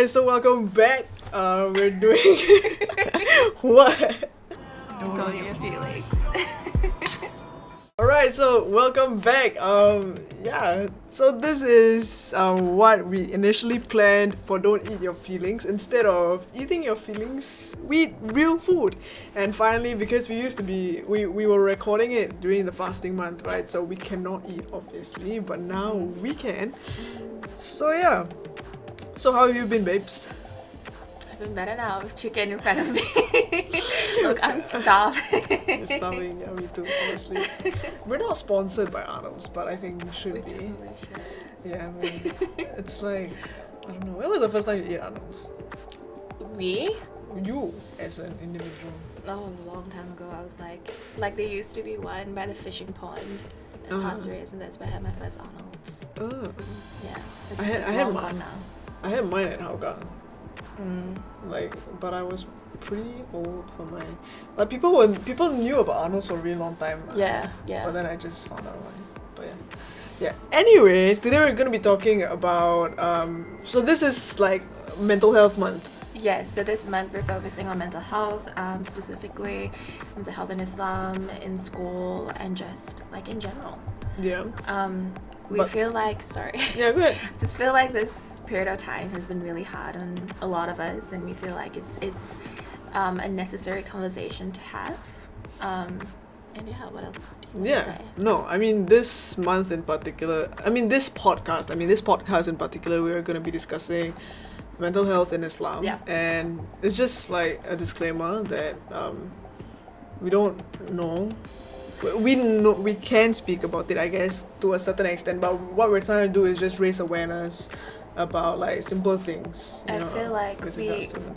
Alright, so welcome back. We're doing what? Don't eat your feelings. Alright, so welcome back. So this is what we initially planned for Don't Eat Your Feelings. Instead of eating your feelings, we eat real food. And finally, because we were recording it during the fasting month, right? So we cannot eat, obviously, but now we can. So yeah. So how have you been, babes? I've been better now with chicken in front of me. Look, I'm starving. You're starving, yeah, me too, honestly. We're not sponsored by Arnold's, but I think we should be. Totally should. Yeah, I mean, it's like, I don't know, when was the first time you ate Arnold's? We? You, as an individual. Oh, a long time ago. I was like there used to be one by the fishing pond in Pasir Ris, and that's where I had my first Arnold's. Oh. Yeah. I had long mine. gone now. I had mine at Hougang. But I was pretty old for mine. Like people knew about Arnold's for a really long time. Yeah. But then I just found out why. But yeah. Anyway, today we're gonna be talking about so this is like mental health month. Yes, so this month we're focusing on mental health, specifically mental health in Islam, in school, and just like in general. Yeah. We feel like, sorry. Yeah, go ahead. Just feel like this period of time has been really hard on a lot of us, and we feel like it's a necessary conversation to have. And yeah, what else do you want to say? No, I mean this month in particular, this podcast in particular, we're going to be discussing mental health in Islam. Yeah. And it's just like a disclaimer that we don't know. We can speak about it, I guess, to a certain extent, but what we're trying to do is just raise awareness about like simple things. I feel like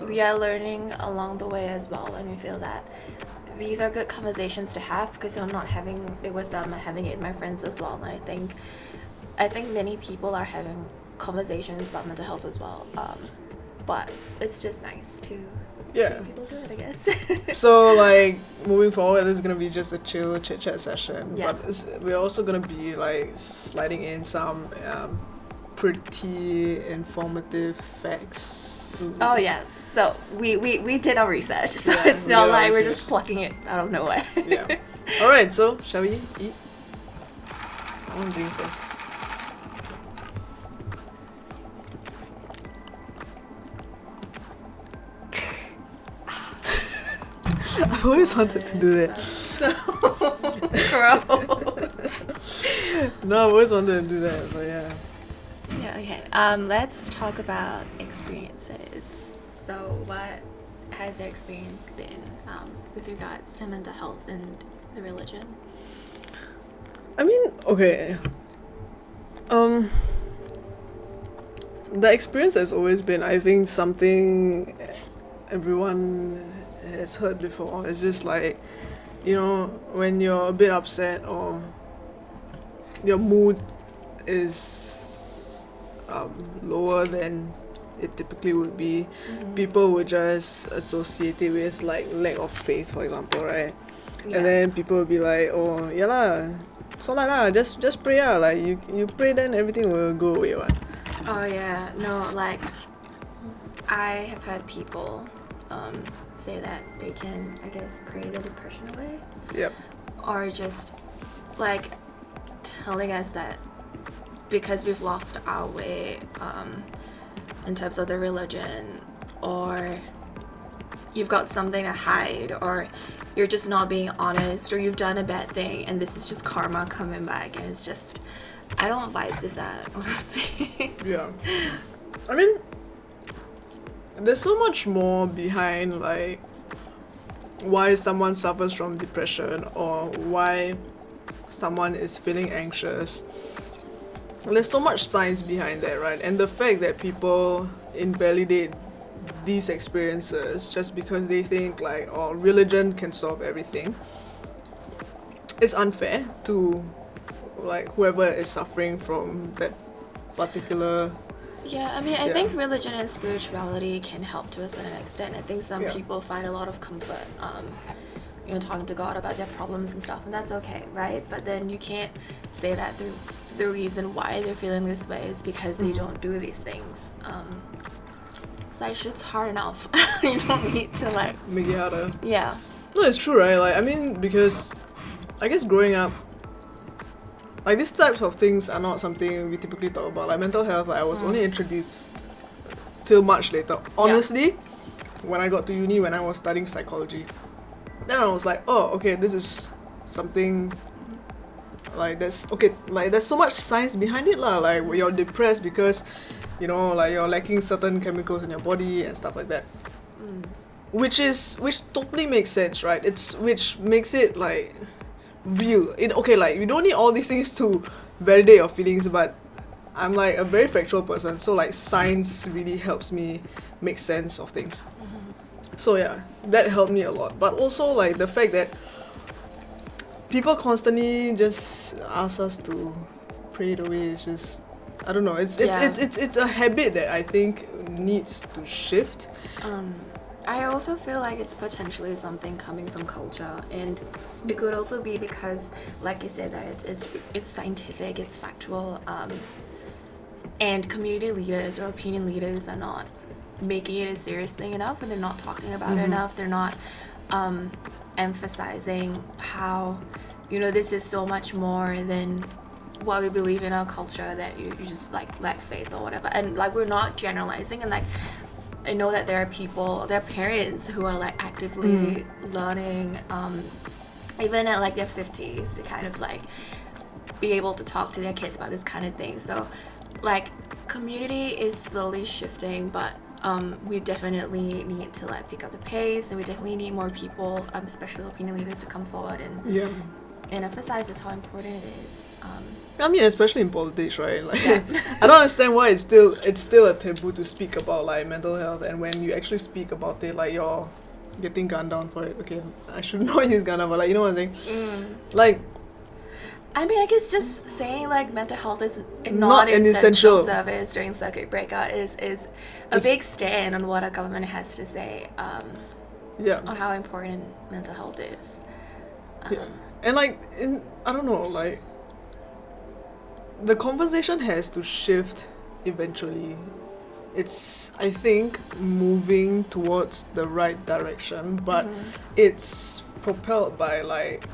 we are learning along the way as well, and we feel that these are good conversations to have because I'm not having it with them, I'm having it with my friends as well. And I think many people are having conversations about mental health as well, but it's just nice to see people do it, I guess. So like moving forward, this is gonna be just a chill chit chat session, but we're also gonna be like sliding in some pretty informative facts. Oh yeah, so we did our research, so it's not like we're just plucking it out of nowhere. Yeah. All right, so shall we eat? I want to drink first. I've always wanted to do that. So gross. No, I've always wanted to do that, but yeah. Yeah, okay. Let's talk about experiences. So what has your experience been with regards to mental health and the religion? Okay. The experience has always been, I think, something everyone has heard before. It's just like, when you're a bit upset or your mood is lower than it typically would be, people would just associate it with like lack of faith, for example, right? Yeah. And then people will be like, oh, yeah lah, solat lah, just pray lah, like you pray then everything will go away, what? Oh yeah, no, like I have had people say that they can, I guess, pray the depression away. Yep. Or just like telling us that because we've lost our way in terms of the religion, or you've got something to hide, or you're just not being honest, or you've done a bad thing and this is just karma coming back, and it's just, I don't vibes with that, honestly. Yeah. There's so much more behind like why someone suffers from depression or why someone is feeling anxious. There's so much science behind that, right? And the fact that people invalidate these experiences just because they think like, oh, religion can solve everything, it's unfair to like whoever is suffering from that particular. Yeah, I think religion and spirituality can help to a certain extent. I think some people find a lot of comfort, talking to God about their problems and stuff, and that's okay, right? But then you can't say that the reason why they're feeling this way is because they don't do these things. It's like shit's hard enough. You don't need to like make it harder. Yeah. No, it's true, right? Like, I mean, because I guess growing up, like, these types of things are not something we typically talk about. Like, mental health, like, I was only introduced till much later. Honestly, when I got to uni, when I was studying psychology, then I was like, oh, okay, this is something, like, there's so much science behind it, lah. Like, you're depressed because, you know, like, you're lacking certain chemicals in your body and stuff like that. Which totally makes sense, right? Which makes it, like, real. Like, you don't need all these things to validate your feelings, but I'm, like, a very factual person, so, like, science really helps me make sense of things. So yeah, that helped me a lot. But also, like, the fact that people constantly just ask us to pray it away is just, I don't know, it's a habit that I think needs to shift. I also feel like it's potentially something coming from culture, and it could also be because, like you said, that it's scientific, it's factual, and community leaders or opinion leaders are not making it a serious thing enough, and they're not talking about it enough. They're not emphasizing how, you know, this is so much more than what we believe in our culture, that you just like lack faith or whatever. And like, we're not generalizing, and like, I know that there are parents who are like actively learning, even at like their 50s, to kind of like be able to talk to their kids about this kind of thing. So like, community is slowly shifting, but we definitely need to like pick up the pace, and we definitely need more people, especially opinion leaders, to come forward and emphasize just how important it is. I mean, especially in politics, right? Like, I don't understand why it's still a taboo to speak about like mental health, and when you actually speak about it, like, you're getting gunned down for it. Okay, I should not use gun down, but like, you know what I'm saying? Like, I mean, I guess just saying like mental health is not an essential service during circuit breaker is a big stand on what our government has to say on how important mental health is. And like, I don't know, like, the conversation has to shift eventually. It's, I think, moving towards the right direction, but it's propelled by like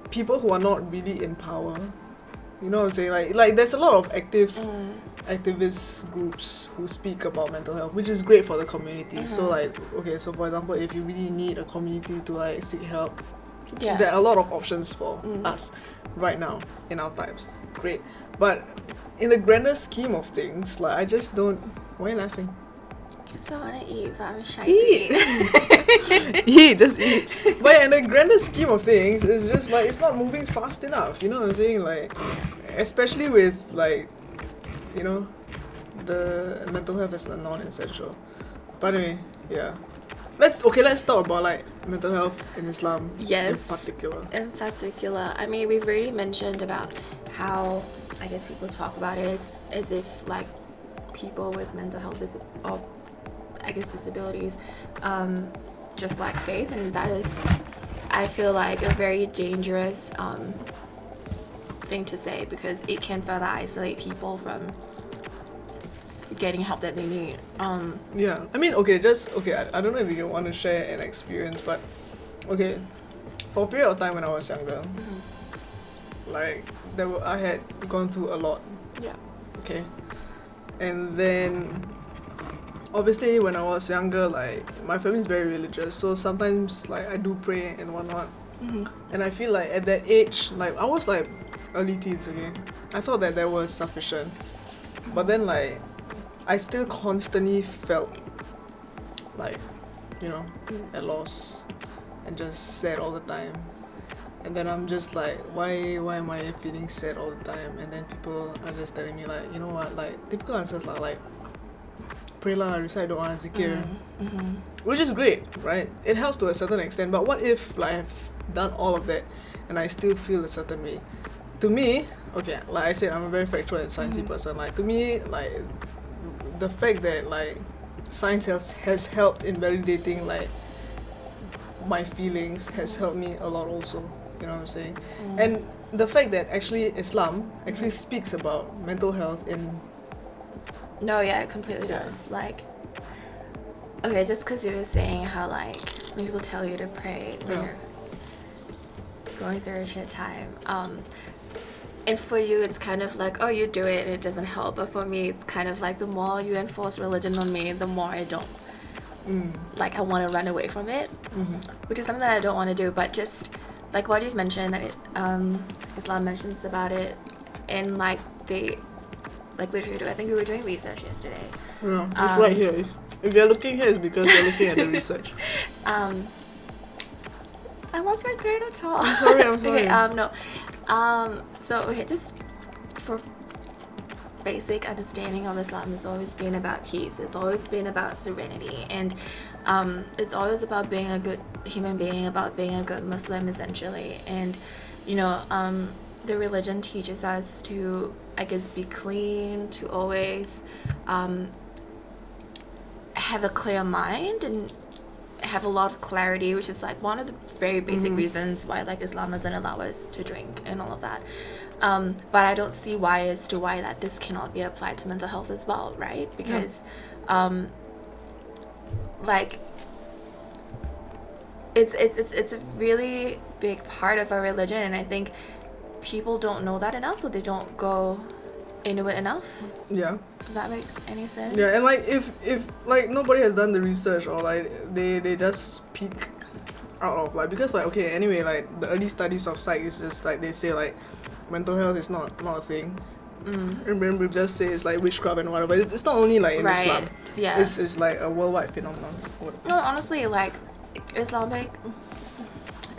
people who are not really in power. You know what I'm saying? Like there's a lot of activist groups who speak about mental health, which is great for the community. So like, okay, so for example, if you really need a community to like seek help, there are a lot of options for us right now in our times. Great. But in the grander scheme of things, like, I just don't... Why are you laughing? Because I want to eat, but I'm shy eat. to eat. Eat, just eat. But yeah, in the grander scheme of things, it's just like, it's not moving fast enough. You know what I'm saying? Like, especially with, like, you know, the mental health is a non-essential. But anyway, yeah. Let's talk about like mental health in Islam in particular. In particular, I mean, we've already mentioned about how, I guess, people talk about it as if like people with mental health or I guess disabilities just lack faith, and that is, I feel like, a very dangerous thing to say, because it can further isolate people from getting help that they need. I mean, I don't know if you want to share an experience, but okay, for a period of time when I was younger, like, I had gone through a lot. Okay, and then obviously when I was younger, like, my family is very religious, so sometimes like I do pray and whatnot. And I feel like at that age, like, I was like early teens, okay, I thought that was sufficient, but then like I still constantly felt like, you know, at loss and just sad all the time. And then I'm just like, why am I feeling sad all the time? And then people are just telling me like, you know what, like, typical answers like pray lah, recite doa, zikir, which is great, right? It helps to a certain extent. But what if like I've done all of that and I still feel a certain way? To me, okay, like I said, I'm a very factual and sciencey person. Like, to me, like, the fact that like science has helped in validating like my feelings has helped me a lot also. You know what I'm saying? And the fact that actually Islam actually speaks about mental health in No, yeah, it completely does. Like, okay, just because you were saying how, like, when people tell you to pray when you're going through a shit time, and for you, it's kind of like, oh, you do it and it doesn't help. But for me, it's kind of like the more you enforce religion on me, the more I don't. Like, I want to run away from it, which is something that I don't want to do. But just like what you've mentioned, that Islam mentions about it in like the literature. I think we were doing research yesterday. Yeah, it's right here. If you're looking here, it's because you're looking at the research. I lost my train of thought. I'm sorry. Okay, no. So okay, just for basic understanding of Islam, it's always been about peace. It's always been about serenity, and it's always about being a good human being, about being a good Muslim, essentially. And you know, the religion teaches us to, I guess, be clean, to always have a clear mind and have a lot of clarity, which is like one of the very basic reasons why like Islam doesn't allow us to drink and all of that. But I don't see why that this cannot be applied to mental health as well, right? Because like it's a really big part of our religion, and I think people don't know that enough, or they don't go into it enough. Yeah. If that makes any sense. Yeah, and like if like nobody has done the research, or like they just speak out of like, because like, okay, anyway, like the early studies of psych is just like they say like mental health is not a thing. Remember, just say it's like witchcraft and whatever. It's not only like in Islam. Yeah. It's like a worldwide phenomenon. No, honestly, like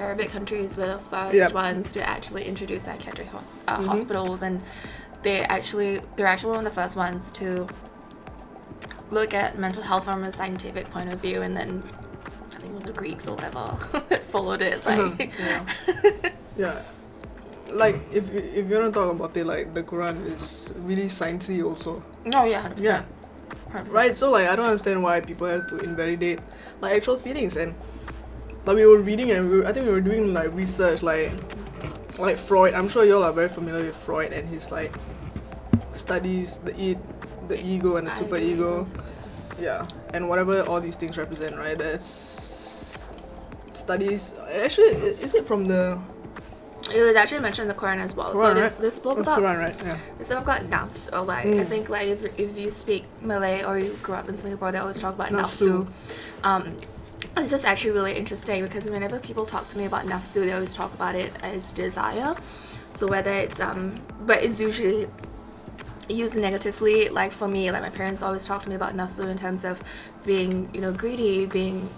Arabic countries were the first ones to actually introduce psychiatric hospitals, and they're actually one of the first ones to look at mental health from a scientific point of view, and then I think it was the Greeks or whatever that followed it. Like, yeah. Like if you want to talk about it, like the Quran is really sciencey also. No, yeah, 100%. Yeah. 100%. Right. So like I don't understand why people have to invalidate like actual feelings. And like we were reading, and I think we were doing like research, like Freud. I'm sure y'all are very familiar with Freud and his like studies the ego and the super ego. Yeah, and whatever all these things represent, right? That's studies. Actually, is it from the? It was actually mentioned in the Quran as well. Quran, so right? they spoke about Quran, right? Yeah. They spoke about nafs, or like I think like if you speak Malay or you grew up in Singapore, they always talk about nafsu. It's just actually really interesting, because whenever people talk to me about nafsu, they always talk about it as desire. So whether it's but it's usually used negatively. Like for me, like my parents always talk to me about nafsu in terms of being, you know, greedy, being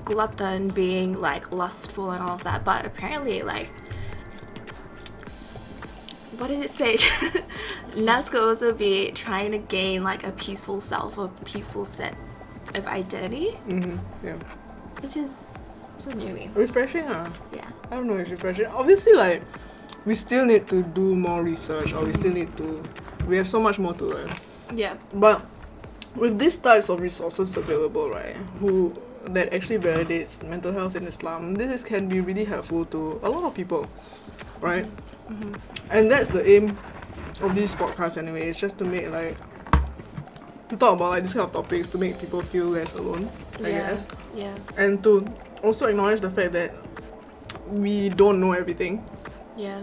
glutton, being like lustful and all of that. But apparently, like, what did it say? Nafs could also be trying to gain like a peaceful self, a peaceful set of identity. Yeah. Which is new. Refreshing, Yeah. I don't know, it's refreshing. Obviously, like, we still need to do more research, or we have so much more to learn. Yeah. But with these types of resources available, right, that actually validates mental health in Islam, can be really helpful to a lot of people, right? And that's the aim of these podcasts anyway. It's just to make to talk about like this kind of topics, to make people feel less alone, I guess. Yeah. And to also acknowledge the fact that we don't know everything. Yeah.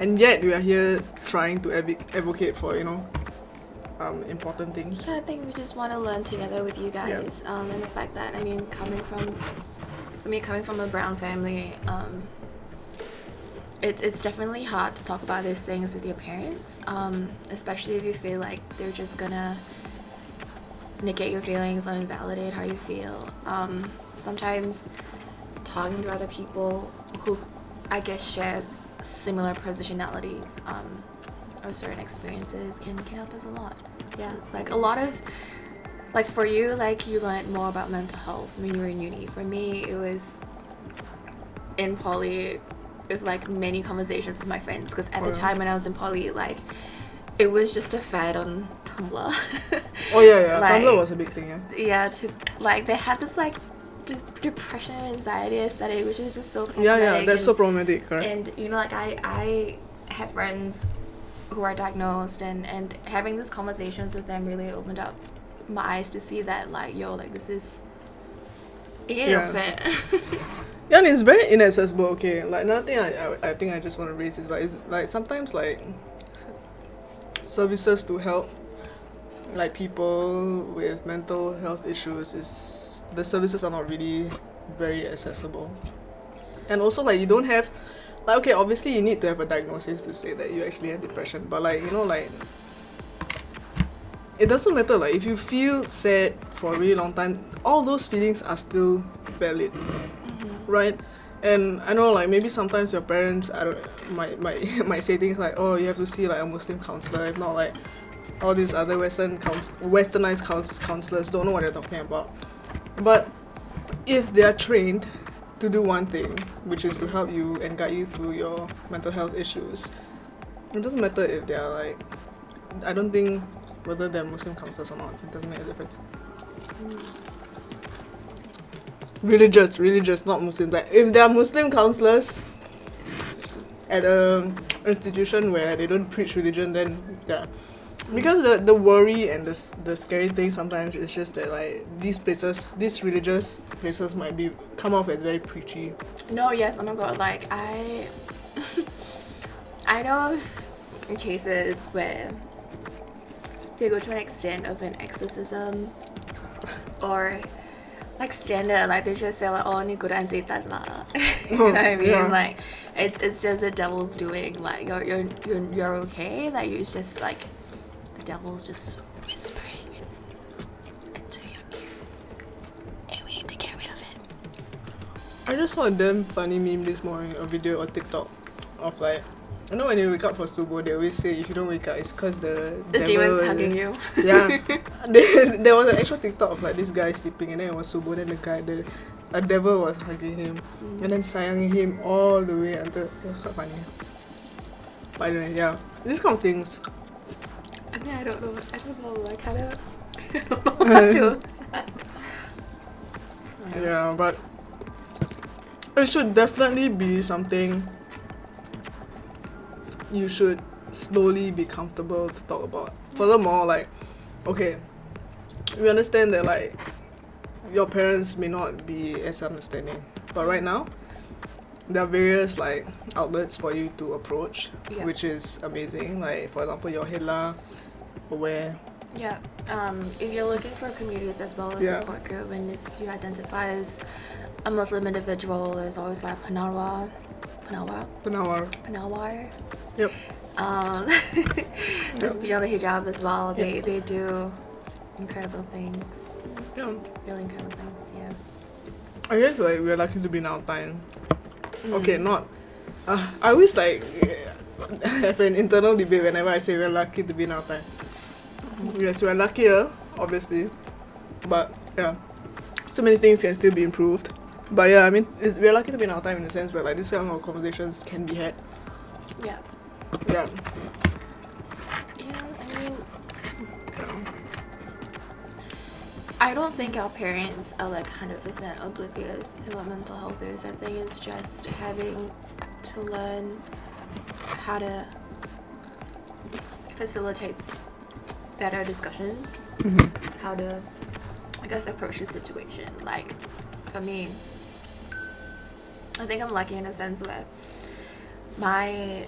And yet we are here trying to advocate for, important things. So I think we just want to learn together with you guys. And the fact that, I mean, coming from a brown family, it's definitely hard to talk about these things with your parents, especially if you feel like they're just gonna negate your feelings or invalidate how you feel. Sometimes talking to other people who, I guess, share similar personalities or certain experiences can help us a lot. Yeah, like a lot of, like for you, like you learned more about mental health when you were in uni. For me, it was in poly with like many conversations with my friends, because at the time when I was in poly, like it was just a fad on Tumblr. Oh yeah. Like, Tumblr was a big thing, yeah. They had this like depression and anxiety aesthetic, which was just so problematic. Yeah, that's so problematic, correct? And you know, like I had friends who are diagnosed, and having these conversations with them really opened up my eyes to see that, like, yo, like, this is Yeah. Yeah, and it's very inaccessible. Okay, like another thing I think I just want to raise is like sometimes like services to help like people with mental health issues, is the services are not really very accessible. And also, like, you don't have, like, okay, obviously you need to have a diagnosis to say that you actually have depression, but like, you know, like, it doesn't matter. Like, if you feel sad for a really long time, all those feelings are still valid, right? And I know, like, maybe sometimes your parents, I don't, might say things like, oh, you have to see like a Muslim counselor. If not, like, all these other westernized counselors don't know what they're talking about. But if they are trained to do one thing, which is to help you and guide you through your mental health issues, it doesn't matter if they are like, I don't think whether they're Muslim counselors or not, it doesn't make a difference. Religious, not Muslim. Like, if there are Muslim counselors at a institution where they don't preach religion, then yeah. Because the worry and the scary thing sometimes is just that, like, these religious places might come off as very preachy. No, yes, oh my god, like, I know of cases where they go to an extent of an exorcism, or like standard, like they just say like, oh, ni Quran setan lah. You know what I mean? Yeah. Like, it's just the devil's doing. Like, you're okay. Like, it's just like the devil's just whispering into your ear, and we need to get rid of it. I just saw a damn funny meme this morning, a video on TikTok of like, you know when you wake up for subuh, they always say if you don't wake up, it's because the demon's hugging you. Yeah. There was an actual TikTok of like this guy sleeping, and then it was subuh, then a devil was hugging him, and then sayanging him all the way until, it was quite funny. But anyway, yeah, these kind of things. I mean, I don't know, like, kind of, I don't know what I feel. Yeah, but it should definitely be something you should slowly be comfortable to talk about. Furthermore, like, okay, we understand that like your parents may not be as understanding, but right now there are various like outlets for you to approach, which is amazing. Like, for example, your Hela, Aware. Yeah. If you're looking for communities as well as support group, and if you identify as a Muslim individual, there's always like Panawar. Yep. It's Beyond the Hijab as well. They do incredible things. Yeah. Really incredible things, yeah. I guess like we're lucky to be in our time. Okay, not. I always like have an internal debate whenever I say we're lucky to be in our time. Yes, we're luckier, obviously, but yeah, so many things can still be improved. But yeah, I mean, we're lucky to be in our time in the sense where like this kind of conversations can be had. Yeah. Yeah. Yeah, I mean, I don't think our parents are like 100% oblivious to what mental health is. I think it's just having to learn how to facilitate better discussions, how to, I guess, approach the situation. Like, for me, I think I'm lucky in a sense where my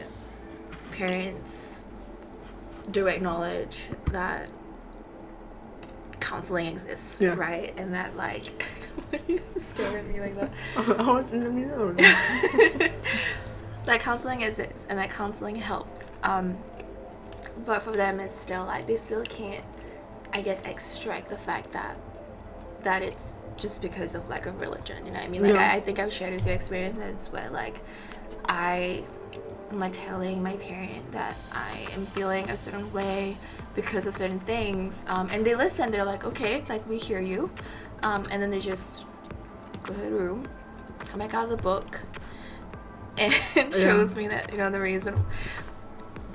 parents do acknowledge that counseling exists, right? And that, like, why do you stare at me like that? That counseling exists and that counseling helps. But for them, it's still like they still can't, I guess, extract the fact that it's just because of like a religion. You know what I mean? Like, I think I've shared with you experiences where like I'm like telling my parent that I am feeling a certain way because of certain things, and they listen. They're like, okay, like, we hear you, and then they just go to the room, come back out of the book, and shows me that, you know, the reason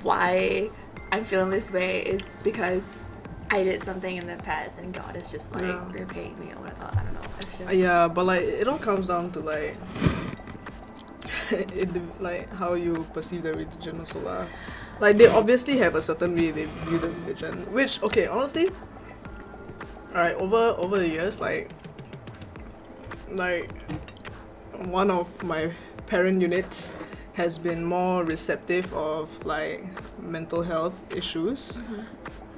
why I'm feeling this way is because I did something in the past and God is just like repaying me or whatever. I don't know. It's just but like it all comes down to like like how you perceive the religion also lah. Like, they obviously have a certain way they view the religion, which, okay, honestly, alright, over the years, like one of my parent units has been more receptive of like mental health issues.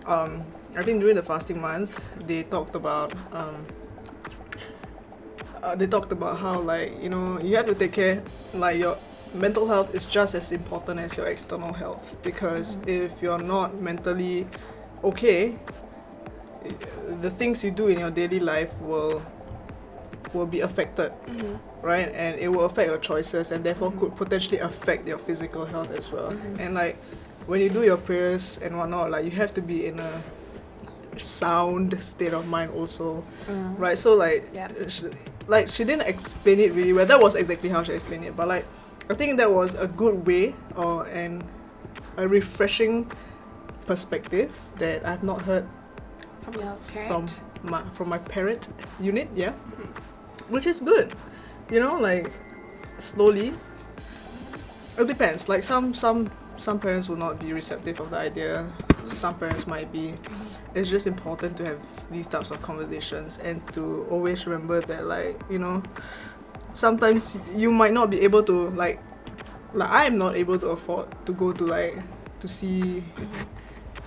I think during the fasting month they talked about how, like, you know, you have to take care, like, your mental health is just as important as your external health, because if you're not mentally okay, the things you do in your daily life will be affected, right? And it will affect your choices, and therefore could potentially affect your physical health as well. And like when you do your prayers and whatnot, like you have to be in a sound state of mind also, right? So like, she didn't explain it really well. That was exactly how she explained it, but like I think that was a good way and a refreshing perspective that I've not heard from your parent, from my parent unit, which is good, you know. Like slowly, it depends. Like some parents will not be receptive of the idea. Some parents might be. It's just important to have these types of conversations and to always remember that, like, you know, sometimes you might not be able to like I'm not able to afford to go to see,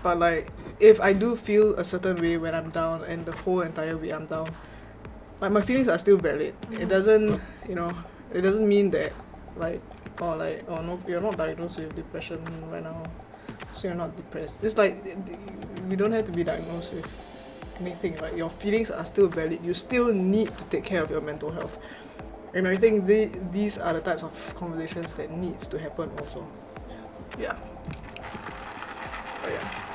but like if I do feel a certain way when I'm down and the whole entire week I'm down, like my feelings are still valid. It doesn't, you know, it doesn't mean that oh no, you're not diagnosed with depression right now, so you're not depressed. It's like we don't have to be diagnosed with anything. Like your feelings are still valid. You still need to take care of your mental health. And I think these are the types of conversations that needs to happen also. Yeah. Oh yeah.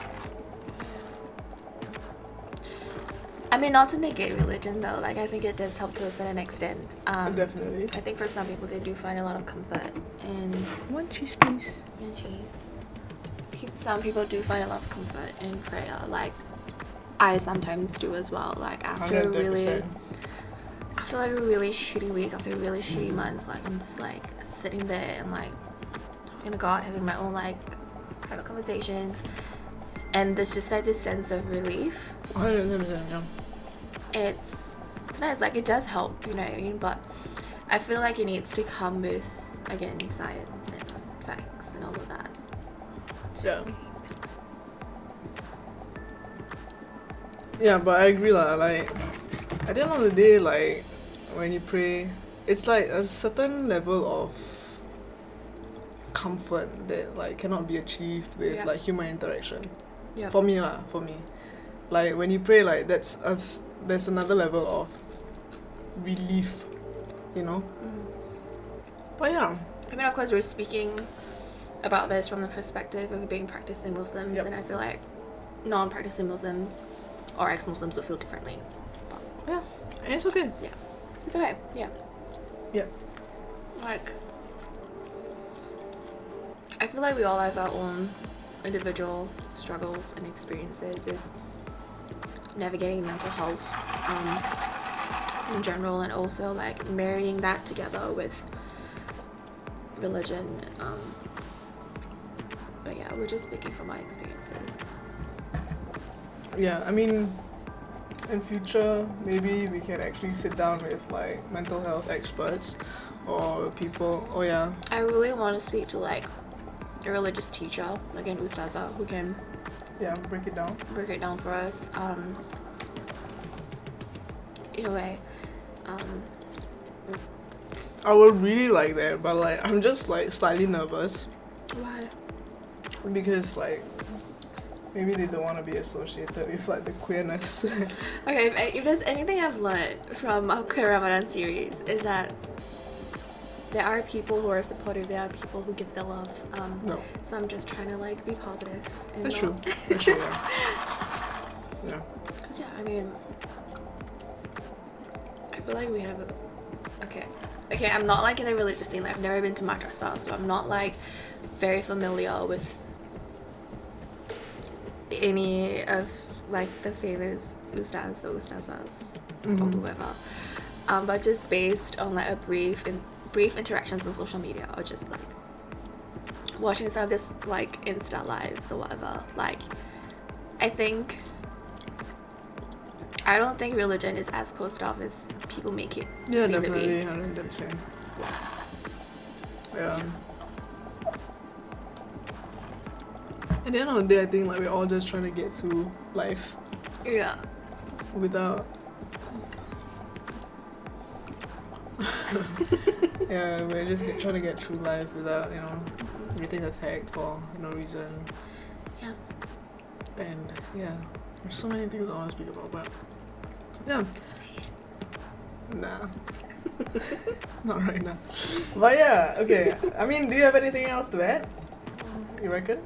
I mean, not to negate religion though, like I think it does help to a certain extent. Definitely. I think for some people they do find a lot of comfort in one cheese, please. And cheese. Some people do find a lot of comfort in prayer, like I sometimes do as well. Like after a really shitty week, after a really shitty month, like I'm just like sitting there and like talking to God, having my own like private conversations, and there's just like this sense of relief. 100%, yeah. It's nice, like it does help, you know what I mean? But I feel like it needs to come with, again, science and facts and all of that. Yeah. Yeah, but I agree lah. Like at the end of the day, like when you pray, it's like a certain level of comfort that like cannot be achieved with like human interaction. Yeah. For me, like when you pray, like there's another level of relief, you know. But yeah, I mean, of course, we're speaking about this from the perspective of being practicing Muslims, and I feel like non-practicing Muslims or ex-Muslims will feel differently. But yeah, and it's okay. Yeah, it's okay. Yeah. Yeah. Like, I feel like we all have our own individual struggles and experiences with navigating mental health in general, and also like marrying that together with religion. But yeah, we're just speaking from my experiences. Yeah, I mean, in future, maybe we can actually sit down with like mental health experts or people. Oh yeah. I really want to speak to like a religious teacher, like an ustaza, who can break it down for us. In a way. I would really like that, but like I'm just like slightly nervous. Why? Because like maybe they don't want to be associated with like the queerness. Okay, if there's anything I've learned from our Queer Ramadan series is that there are people who are supportive, there are people who give their love. No. So I'm just trying to like be positive. That's true. That's true, yeah. Yeah. Cause yeah, I mean, I feel like we have Okay, I'm not like in the religious scene. Like, I've never been to madrasah, so I'm not like very familiar with any of like the famous ustaz or ustazas or whoever. But just based on like a brief interactions on social media, or just like watching some of this like Insta lives or whatever, like I don't think religion is as closed off as people make it Yeah, seem definitely, to 100%. be. Yeah. At the end of the day, I think like we're all just trying to get through life Yeah. without. Yeah, we're just trying to get through life without, getting attacked for no reason. Yeah. And yeah, there's so many things I want to speak about, but yeah. Nah. Not right now. But yeah, okay. I mean, do you have anything else to add? You reckon?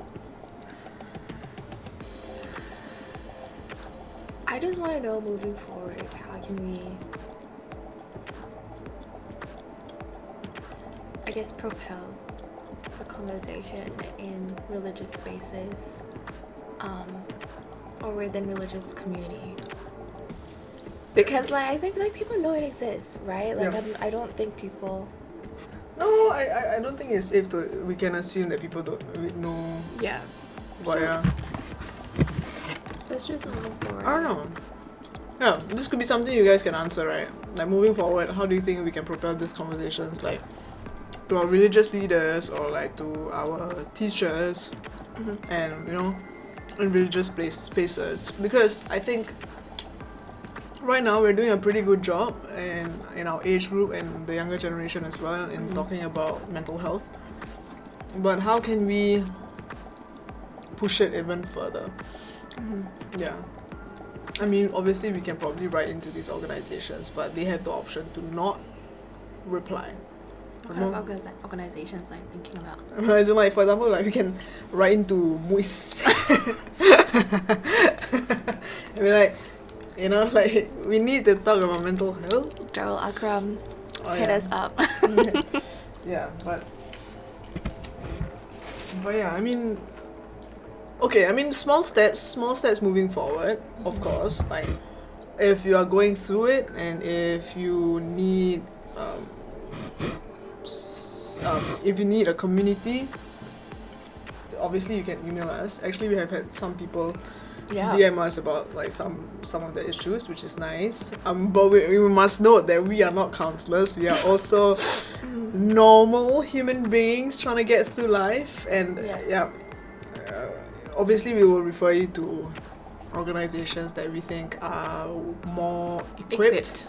I just want to know, moving forward, how can we, I guess, propel the conversation in religious spaces, or within religious communities? Because I think people know it exists, right? Yeah. I don't think people. No, I don't think it's safe to. We can assume that people don't know. Yeah. But yeah. Let's just move forward. I don't know. Yeah, this could be something you guys can answer, right? Like moving forward, how do you think we can propel these conversations, like to our religious leaders or like to our teachers, and in religious spaces? Because I think right now we're doing a pretty good job in our age group and the younger generation as well in talking about mental health. But how can we push it even further? Yeah. I mean, obviously we can probably write into these organizations, but they have the option to not reply. What kind of organizations are you thinking about? As in, like, for example, like we can write into MUIS and be like, like we need to talk about mental health. Darul Akram, hit us up. Yeah, but yeah, I mean, okay, I mean, small steps moving forward, of course. Like, if you are going through it and if you need, if you need a community, obviously you can email us. Actually, we have had some people DM us about like some of the issues, which is nice. But we must note that we are not counselors. We are also normal human beings trying to get through life, and obviously we will refer you to organizations that we think are more equipped.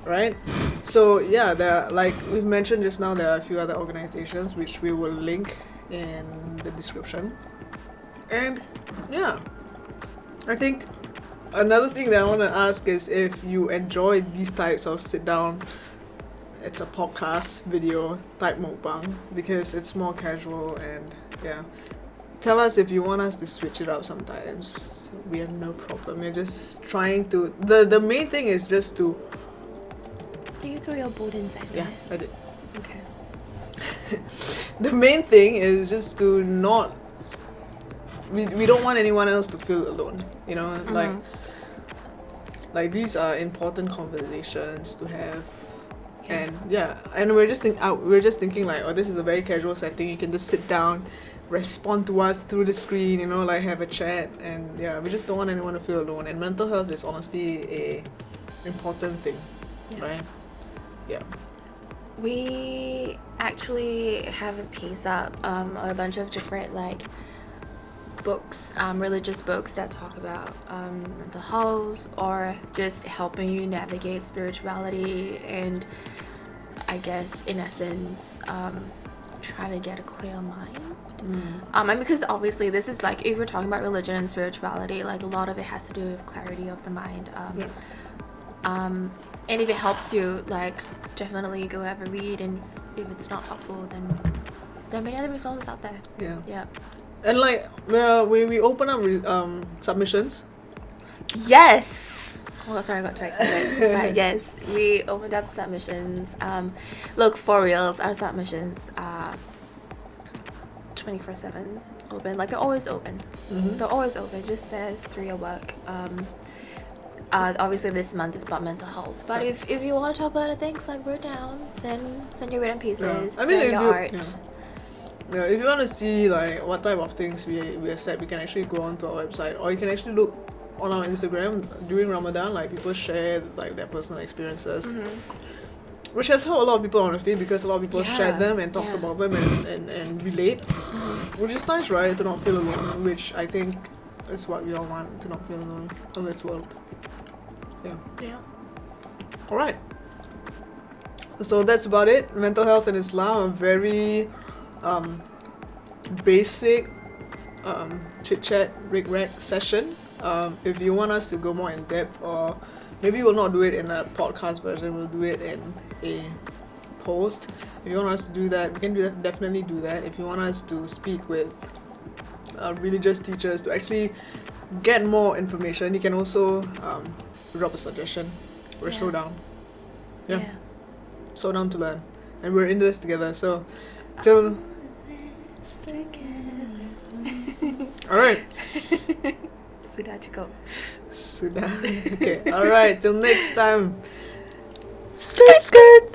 Right? So yeah, there, like we've mentioned just now, there are a few other organizations which we will link in the description. And yeah, I think another thing that I want to ask is if you enjoy these types of sit down, it's a podcast video type mukbang, because it's more casual, and yeah, tell us if you want us to switch it up sometimes. We have no problem. We're just trying to, the main thing is just to. Did you throw your board inside there? Yeah, I did. Okay. The main thing is just to not. We don't want anyone else to feel alone. Like these are important conversations to have, and we're just thinking like, oh, this is a very casual setting. You can just sit down, respond to us through the screen. Like have a chat, and we just don't want anyone to feel alone. And mental health is honestly a important thing, right? Yeah. We actually have a piece up on a bunch of different like books, religious books that talk about mental health or just helping you navigate spirituality, and I guess in essence trying to get a clear mind. And because obviously this is like, if we're talking about religion and spirituality, like a lot of it has to do with clarity of the mind. And if it helps you, like, definitely go have a read, and if it's not helpful, then there are many other resources out there. Yeah. And like, we open up submissions. Yes! Oh, sorry, I got too excited. But yes, we opened up submissions. Look, for reals, our submissions are 24/7 open. Like, they're always open. They're always open. Just send us through your work. Obviously this month is about mental health, but if you want to talk about other things, like, we're down. Send your written pieces, I mean, send your art. Yeah, if you want to see like what type of things we accept, we can actually go onto our website, or you can actually look on our Instagram during Ramadan. Like people share like their personal experiences, which has helped a lot of people honestly, because a lot of people shared them and talked about them and relate, which is nice, right? To not feel alone, which I think is what we all want, to not feel alone in this world. Yeah. All right. So that's about it. Mental health in Islam, a very basic chit-chat, rig-rag session. If you want us to go more in depth, or maybe we'll not do it in a podcast version, we'll do it in a post. If you want us to do that, we can definitely do that. If you want us to speak with religious teachers to actually get more information, you can also drop a suggestion. We're so down. Yeah. So down to learn. And we're in this together. So, till... Alright. Sudah cukup. Sudah. Okay. Alright. Till next time. Skirt.